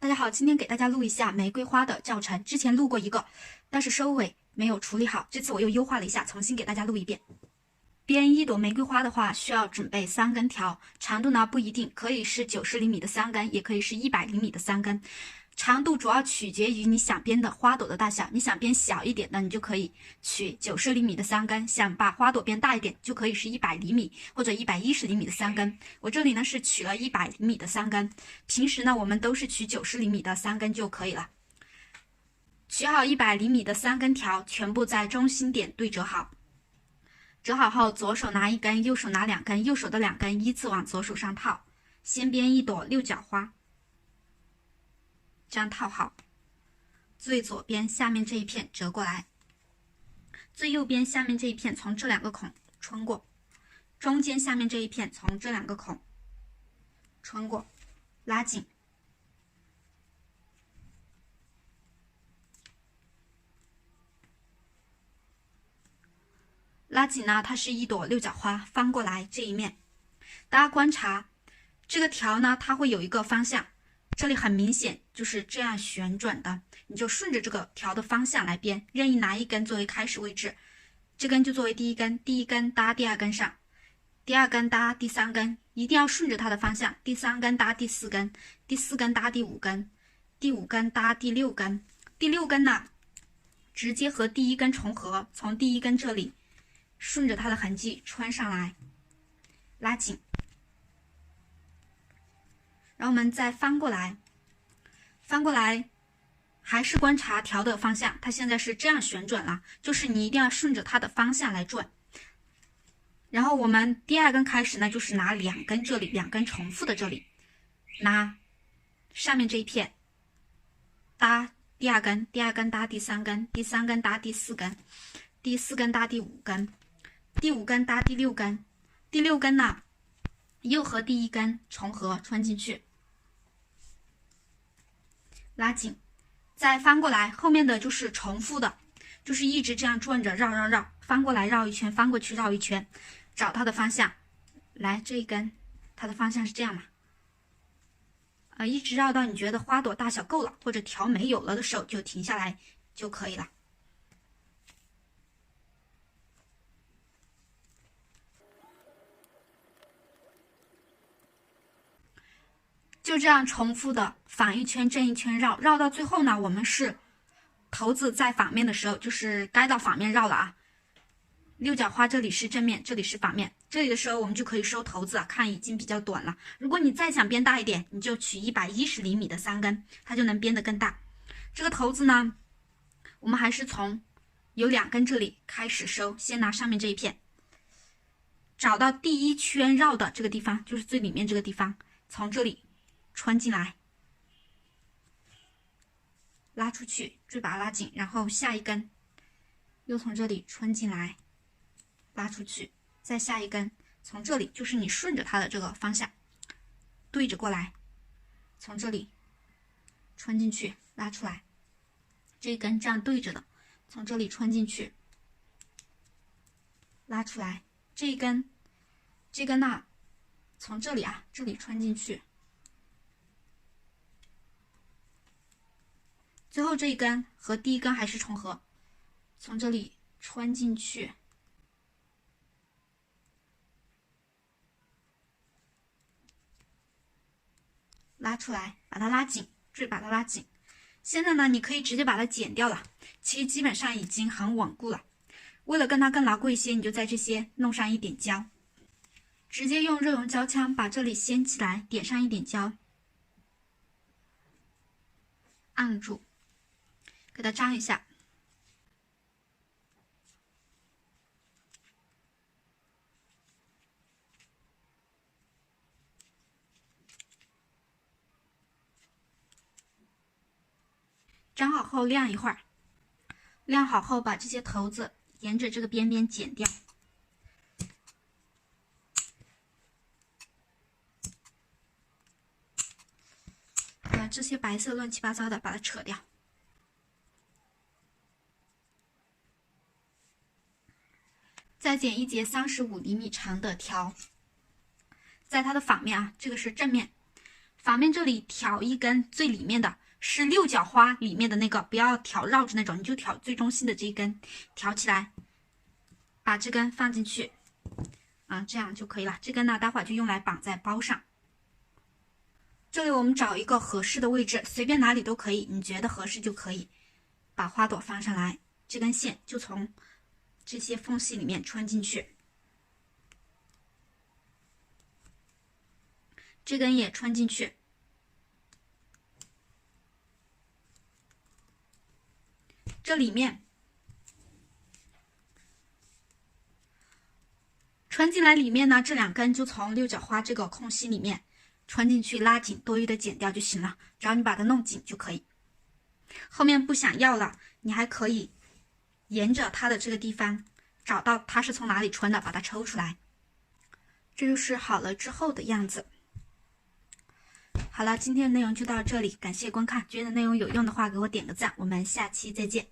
家好，今天给大家录一下玫瑰花的教程。之前录过一个，但是收尾没有处理好，这次我又优化了一下，重新给大家录一遍。编一朵玫瑰花的话，需要准备3根条，长度呢不一定，可以是90厘米的3根，也可以是100厘米的3根。长度主要取决于你想编的花朵的大小，你想编小一点的，你就可以取90厘米的3根；想把花朵编大一点，就可以是100厘米或者110厘米的3根。我这里呢是取了100厘米的3根，平时呢我们都是取90厘米的3根就可以了。取好100厘米的3根条，全部在中心点对折好。折好后，左手拿1根，右手拿2根，右手的2根依次往左手上套。先编一朵6角花。这样套好，最左边下面这一片折过来，最右边下面这一片从这2个孔穿过，中间下面这一片从这2个孔穿过，拉紧，拉紧呢，它是一朵6角花，翻过来这一面，大家观察这个条呢，它会有一个方向。这里很明显就是这样旋转的，你就顺着这个条的方向来编，任意拿1根作为开始位置，这根就作为第1根，第1根搭第2根上，第2根搭第3根，一定要顺着它的方向，第3根搭第4根，第4根搭第5根，第5根搭第6根，第6根呢直接和第1根重合，从第1根这里顺着它的痕迹穿上来，拉紧。然后我们再翻过来，还是观察条的方向，它现在是这样旋转了，就是你一定要顺着它的方向来转。然后我们第2根开始呢，就是拿2根这里，2根重复的这里，拿上面这一片搭第2根，第2根搭第3根，第3根搭第4根，第4根搭第5根，第5根搭第6根，第6根呢又和第1根重合穿进去。拉紧，再翻过来，后面的就是重复的，就是一直这样转着绕，翻过来绕一圈，翻过去绕一圈，找它的方向。来，这一根它的方向是这样嘛？一直绕到你觉得花朵大小够了，或者条没有了的时候就停下来就可以了。就这样重复的反一圈正一圈绕，绕到最后呢，我们是头子在反面的时候，就是该到反面绕了啊。6角花这里是正面，这里是反面，这里的时候我们就可以收头子，看已经比较短了。如果你再想编大一点，你就取110厘米的3根，它就能编得更大。这个头子呢，我们还是从有2根这里开始收，先拿上面这一片，找到第1圈绕的这个地方，就是最里面这个地方，从这里穿进来，拉出去，注意把它拉紧，然后下一根又从这里穿进来，拉出去，再下一根从这里，就是你顺着它的这个方向对着过来，从这里穿进去，拉出来，这一根这样对着的，从这里穿进去，拉出来，这一根呢从这里啊，这里穿进去，最后这一根和第1根还是重合，从这里穿进去，拉出来，把它拉紧，注意把它拉紧。现在呢，你可以直接把它剪掉了，其实基本上已经很稳固了。为了跟它更牢固一些，你就在这些弄上一点胶，直接用热熔胶枪把这里掀起来，点上一点胶，按住，给它粘一下。粘好后晾一会儿，晾好后把这些头子沿着这个边边剪掉。这些白色乱七八糟的把它扯掉。再剪一节35厘米长的条，在它的反面啊，这个是正面，反面这里挑一根最里面的，是六角花里面的那个，不要挑绕着那种，你就挑最中心的这一根，挑起来，把这根放进去，这样就可以了。这根呢，待会儿就用来绑在包上。这里我们找一个合适的位置，随便哪里都可以，你觉得合适就可以，把花朵放上来，这根线就从这些缝隙里面穿进去，这根也穿进去。这里面穿进来，里面呢这2根就从六角花这个空隙里面穿进去，拉紧，多余的剪掉就行了，只要你把它弄紧就可以。后面不想要了，你还可以沿着它的这个地方找到它是从哪里穿的，把它抽出来。这就是好了之后的样子。好了，今天的内容就到这里，感谢观看，觉得内容有用的话给我点个赞，我们下期再见。